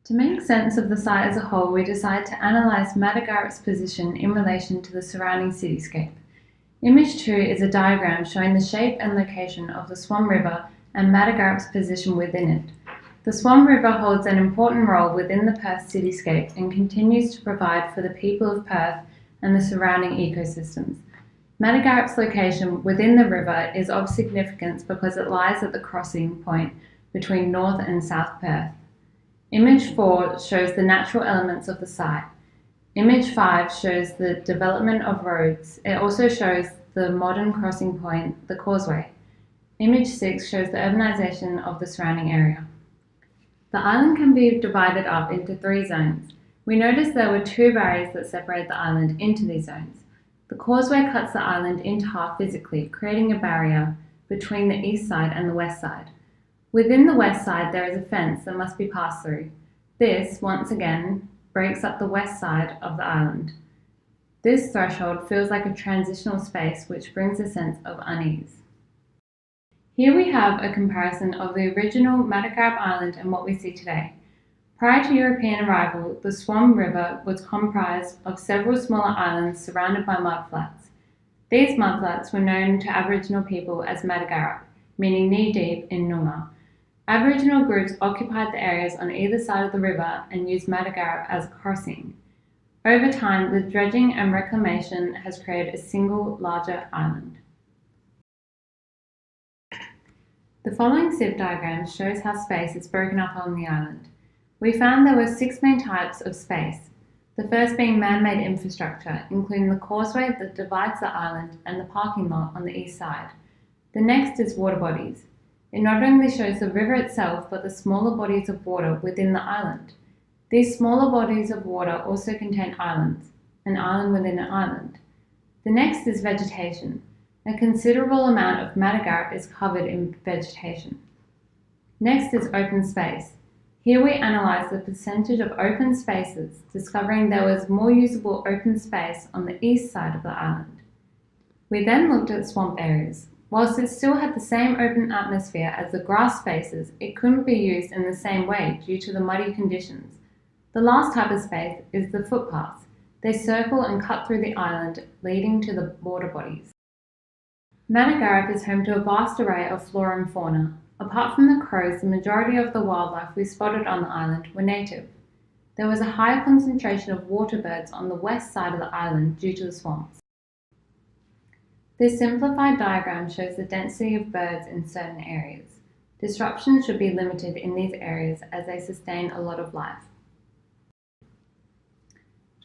To make sense of the site as a whole, we decided to analyse Madagarup's position in relation to the surrounding cityscape. Image 2 is a diagram showing the shape and location of the Swan River and Madagarup's position within it. The Swan River holds an important role within the Perth cityscape and continues to provide for the people of Perth and the surrounding ecosystems. Madagarup's location within the river is of significance because it lies at the crossing point between North and South Perth. Image 4 shows the natural elements of the site. Image 5 shows the development of roads. It also shows the modern crossing point, the causeway. Image 6 shows the urbanisation of the surrounding area. The island can be divided up into 3 zones. We noticed there were 2 barriers that separate the island into these zones. The causeway cuts the island into half physically, creating a barrier between the east side and the west side. Within the west side, there is a fence that must be passed through. This, once again, breaks up the west side of the island. This threshold feels like a transitional space which brings a sense of unease. Here we have a comparison of the original Matagarup Island and what we see today. Prior to European arrival, the Swan River was comprised of several smaller islands surrounded by mudflats. These mudflats were known to Aboriginal people as Matagarup, meaning knee-deep in Noongar. Aboriginal groups occupied the areas on either side of the river and used Matagarup as a crossing. Over time, the dredging and reclamation has created a single, larger island. The following sieve diagram shows how space is broken up on the island. We found there were 6 main types of space, the first being man-made infrastructure, including the causeway that divides the island and the parking lot on the east side. The next is water bodies. It not only shows the river itself, but the smaller bodies of water within the island. These smaller bodies of water also contain islands, an island within an island. The next is vegetation. A considerable amount of Matagarup is covered in vegetation. Next is open space. Here we analysed the percentage of open spaces, discovering there was more usable open space on the east side of the island. We then looked at swamp areas. Whilst it still had the same open atmosphere as the grass spaces, it couldn't be used in the same way due to the muddy conditions. The last type of space is the footpaths. They circle and cut through the island, leading to the water bodies. Matagarup is home to a vast array of flora and fauna. Apart from the crows, the majority of the wildlife we spotted on the island were native. There was a higher concentration of water birds on the west side of the island due to the swamps. This simplified diagram shows the density of birds in certain areas. Disruption should be limited in these areas as they sustain a lot of life.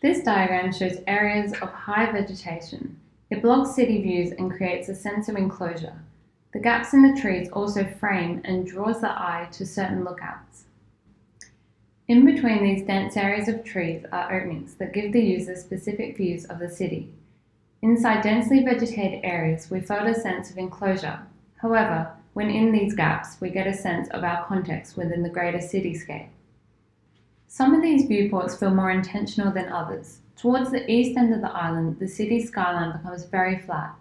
This diagram shows areas of high vegetation. It blocks city views and creates a sense of enclosure. The gaps in the trees also frame and draws the eye to certain lookouts. In between these dense areas of trees are openings that give the user specific views of the city. Inside densely vegetated areas, we felt a sense of enclosure. However, when in these gaps, we get a sense of our context within the greater cityscape. Some of these viewports feel more intentional than others. Towards the east end of the island, the city skyline becomes very flat.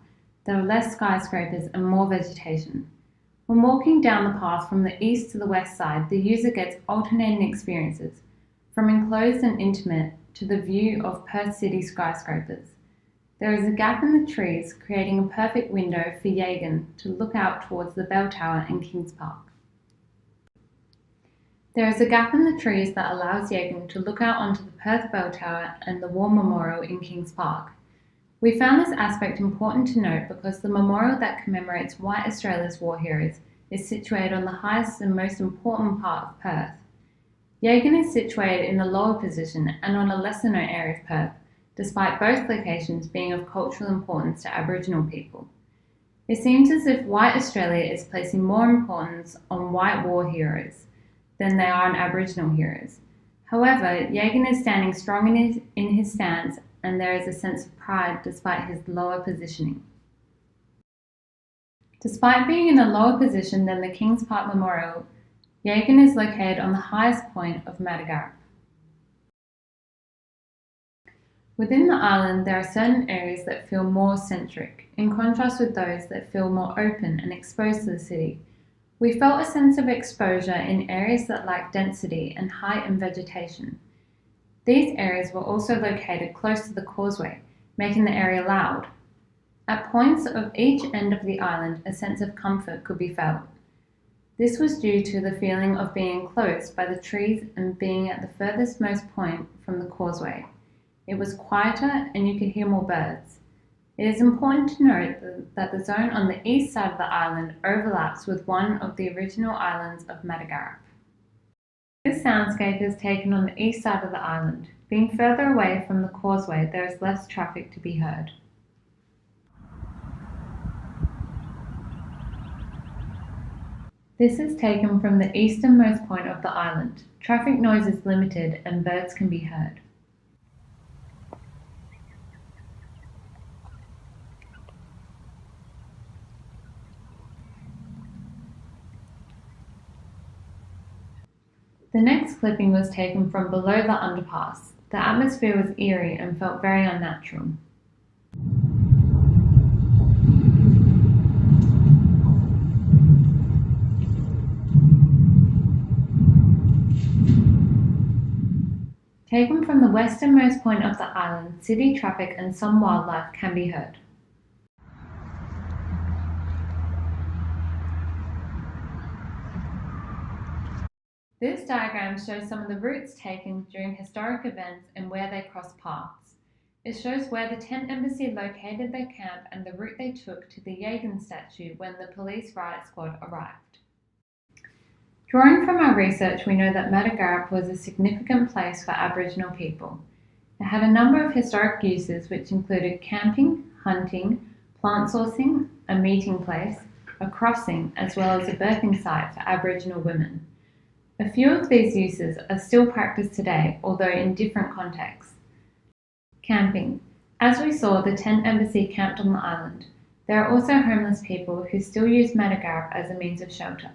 There are less skyscrapers and more vegetation. When walking down the path from the east to the west side, the user gets alternating experiences, from enclosed and intimate to the view of Perth City skyscrapers. There is a gap in the trees, creating a perfect window for Yagan to look out towards the Bell Tower and Kings Park. There is a gap in the trees that allows Yagan to look out onto the Perth Bell Tower and the War Memorial in Kings Park. We found this aspect important to note because the memorial that commemorates White Australia's war heroes is situated on the highest and most important part of Perth. Yagan is situated in the lower position and on a lesser known area of Perth, despite both locations being of cultural importance to Aboriginal people. It seems as if White Australia is placing more importance on white war heroes than they are on Aboriginal heroes. However, Yagan is standing strong in his stance, and there is a sense of pride despite his lower positioning. Despite being in a lower position than the Kings Park Memorial, Yagan is located on the highest point of Matagarup. Within the island, there are certain areas that feel more centric, in contrast with those that feel more open and exposed to the city. We felt a sense of exposure in areas that lacked density and height in vegetation. These areas were also located close to the causeway, making the area loud. At points of each end of the island, a sense of comfort could be felt. This was due to the feeling of being enclosed by the trees and being at the furthest most point from the causeway. It was quieter and you could hear more birds. It is important to note that the zone on the east side of the island overlaps with one of the original islands of Matagarup. This soundscape is taken on the east side of the island. Being further away from the causeway, there is less traffic to be heard. This is taken from the easternmost point of the island. Traffic noise is limited and birds can be heard. The next clipping was taken from below the underpass. The atmosphere was eerie and felt very unnatural. Taken from the westernmost point of the island, city traffic and some wildlife can be heard. This diagram shows some of the routes taken during historic events and where they crossed paths. It shows where the tent embassy located their camp and the route they took to the Yagan statue when the police riot squad arrived. Drawing from our research, we know that Matagarup was a significant place for Aboriginal people. It had a number of historic uses which included camping, hunting, plant sourcing, a meeting place, a crossing, as well as a birthing site for Aboriginal women. A few of these uses are still practiced today, although in different contexts. Camping. As we saw, the tent embassy camped on the island. There are also homeless people who still use Matagarup as a means of shelter.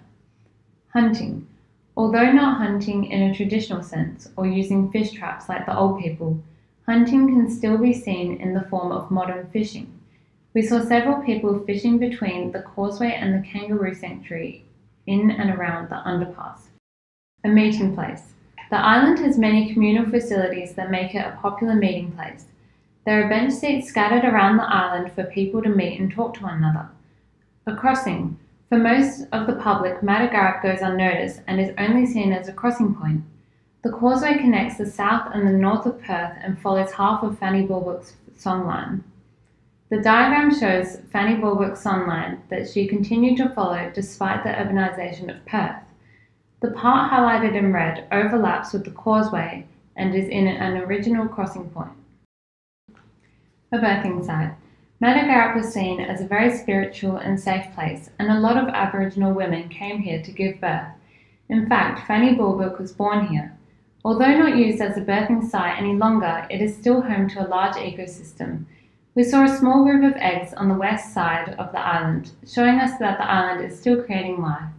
Hunting. Although not hunting in a traditional sense or using fish traps like the old people, hunting can still be seen in the form of modern fishing. We saw several people fishing between the causeway and the kangaroo sanctuary in and around the underpass. A meeting place. The island has many communal facilities that make it a popular meeting place. There are bench seats scattered around the island for people to meet and talk to one another. A crossing. For most of the public, Matagarup goes unnoticed and is only seen as a crossing point. The causeway connects the south and the north of Perth and follows half of Fanny Bulwark's songline. The diagram shows Fanny Bulwark's songline that she continued to follow despite the urbanisation of Perth. The part highlighted in red overlaps with the causeway and is in an original crossing point. A birthing site. Matagarup was seen as a very spiritual and safe place, and a lot of Aboriginal women came here to give birth. In fact, Fanny Bulwark was born here. Although not used as a birthing site any longer, it is still home to a large ecosystem. We saw a small group of eggs on the west side of the island, showing us that the island is still creating life.